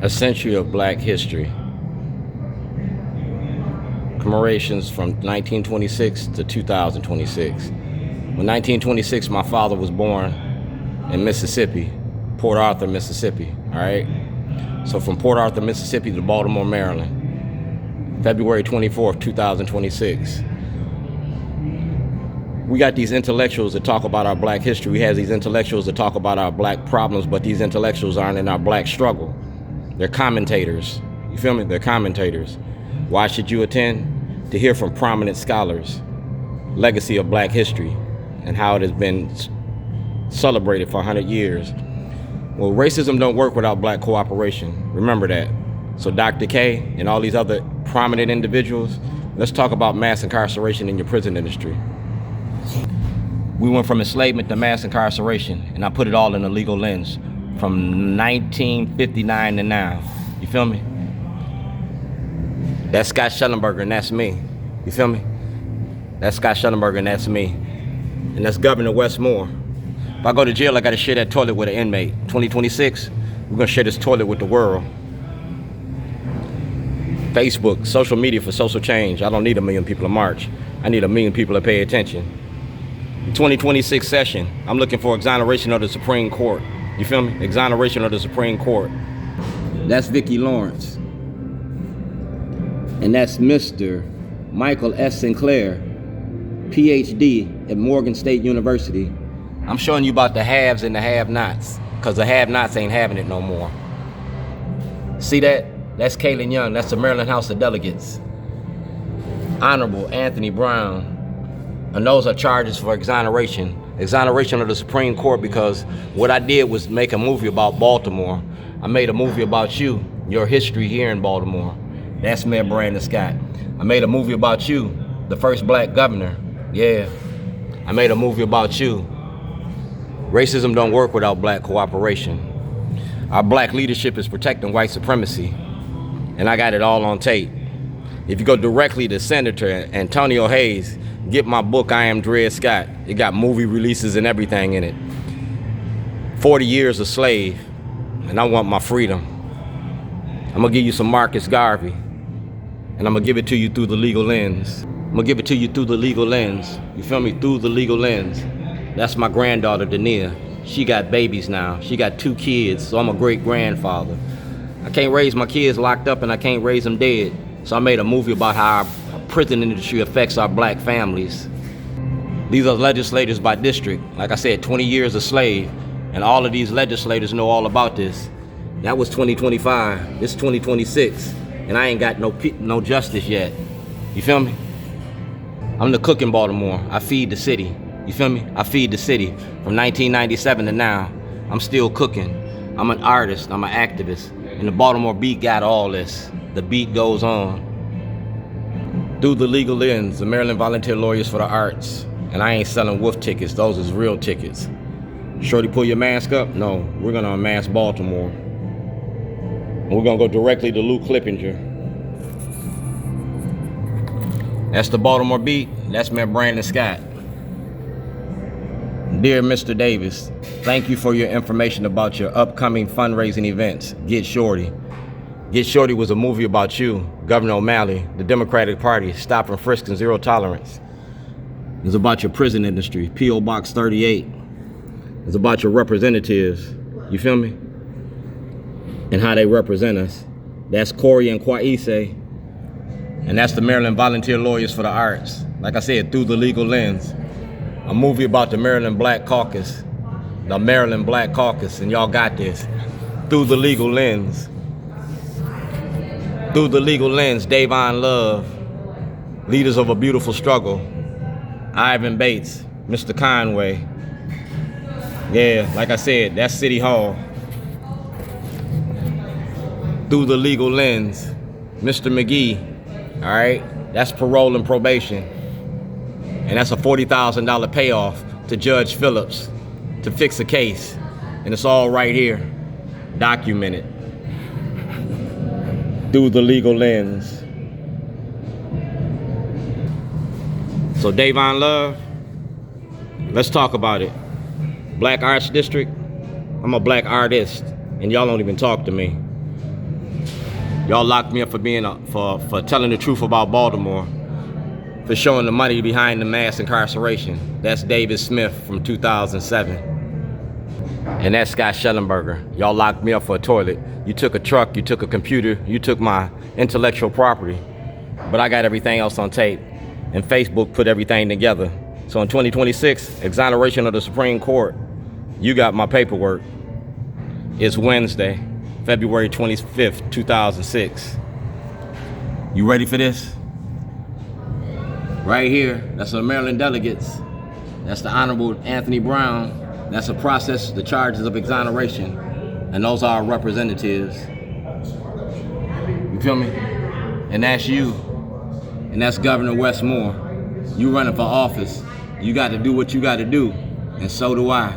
A century of black history. Commemorations from 1926 to 2026. When 1926, my father was born in Mississippi, Port Arthur, Mississippi, all right? So from Port Arthur, Mississippi to Baltimore, Maryland, February 24th, 2026. We got these intellectuals that talk about our black history. We have these intellectuals that talk about our black problems, but these intellectuals aren't in our black struggle. They're commentators. You feel me? They're commentators. Why should you attend? To hear from prominent scholars, legacy of black history, and how it has been celebrated for 100 years. Well, racism don't work without black cooperation. Remember that. So Dr. K and all these other prominent individuals, let's talk about mass incarceration in your prison industry. We went from enslavement to mass incarceration, and I put it all in a legal lens from 1959 to now. You feel me? That's Scott Schellenberger, and that's me. You feel me? That's Scott Schellenberger, and that's me. And that's Governor Westmore. If I go to jail, I gotta share that toilet with an inmate. 2026, we're gonna share this toilet with the world. Facebook, social media for social change. I don't need 1 million people to march. I need 1 million people to pay attention. 2026 session, I'm looking for exoneration of the Supreme Court. You feel me? Exoneration of the Supreme Court. That's Vicki Lawrence. And that's Mr. Michael S. Sinclair, PhD at Morgan State University. I'm showing you about the haves and the have-nots, because the have-nots ain't having it no more. See that? That's Kaylin Young. That's the Maryland House of Delegates. Honorable Anthony Brown. And those are charges for exoneration. Exoneration of the Supreme Court, because what I did was make a movie about Baltimore. I made a movie about you, your history here in Baltimore. That's Mayor Brandon Scott. I made a movie about you, the first black governor. Yeah, I made a movie about you. Racism don't work without black cooperation. Our black leadership is protecting white supremacy, and I got it all on tape. If you go directly to Senator Antonio Hayes, get my book, I Am Dred Scott. It got movie releases and everything in it. 40 years a slave, and I want my freedom. I'm gonna give you some Marcus Garvey, and I'm gonna give it to you through the legal lens. I'm gonna give it to you through the legal lens. You feel me? Through the legal lens. That's my granddaughter, Dania. She got babies now. She got 2 kids, so I'm a great-grandfather. I can't raise my kids locked up, and I can't raise them dead. So I made a movie about how our prison industry affects our black families. These are legislators by district. Like I said, 20 years a slave, and all of these legislators know all about this. That was 2025. This is 2026. And I ain't got no justice yet. You feel me? I'm the cook in Baltimore. I feed the city. You feel me? I feed the city. From 1997 to now, I'm still cooking. I'm an artist. I'm an activist. And the Baltimore beat got all this. The beat goes on. Through the legal lens, the Maryland Volunteer Lawyers for the Arts. And I ain't selling wolf tickets. Those is real tickets. Shorty, pull your mask up? No, we're gonna unmask Baltimore. We're gonna go directly to Lou Clippinger. That's the Baltimore beat. That's Mayor Brandon Scott. Dear Mr. Davis, thank you for your information about your upcoming fundraising events. Get Shorty. Get Shorty was a movie about you, Governor O'Malley, the Democratic Party, stop and frisk and zero tolerance. It's about your prison industry, P.O. Box 38. It's about your representatives, you feel me? And how they represent us. That's Corey and Kwaise, and that's the Maryland Volunteer Lawyers for the Arts. Like I said, through the legal lens. A movie about the Maryland Black Caucus. The Maryland Black Caucus, and y'all got this. Through the legal lens. Through the legal lens, Davon Love, Leaders of a Beautiful Struggle, Ivan Bates, Mr. Conway. Yeah, like I said, that's City Hall. Through the legal lens, Mr. McGee, all right? That's parole and probation. And that's a $40,000 payoff to Judge Phillips to fix a case. And it's all right here, documented. Through the legal lens. So Davon Love, let's talk about it. Black Arts District, I'm a black artist, and y'all don't even talk to me. Y'all locked me up for being for telling the truth about Baltimore, for showing the money behind the mass incarceration. That's David Smith from 2007. And that's Scott Schellenberger. Y'all locked me up for a toilet. You took a truck, you took a computer, you took my intellectual property, but I got everything else on tape, and Facebook put everything together. So in 2026, exoneration of the Supreme Court, you got my paperwork. It's Wednesday, February 25th, 2006. You ready for this? Right here, that's the Maryland delegates. That's the Honorable Anthony Brown. That's a process, the charges of exoneration. And those are our representatives. You feel me? And that's you. And that's Governor Wes Moore. You running for office. You got to do what you got to do. And so do I.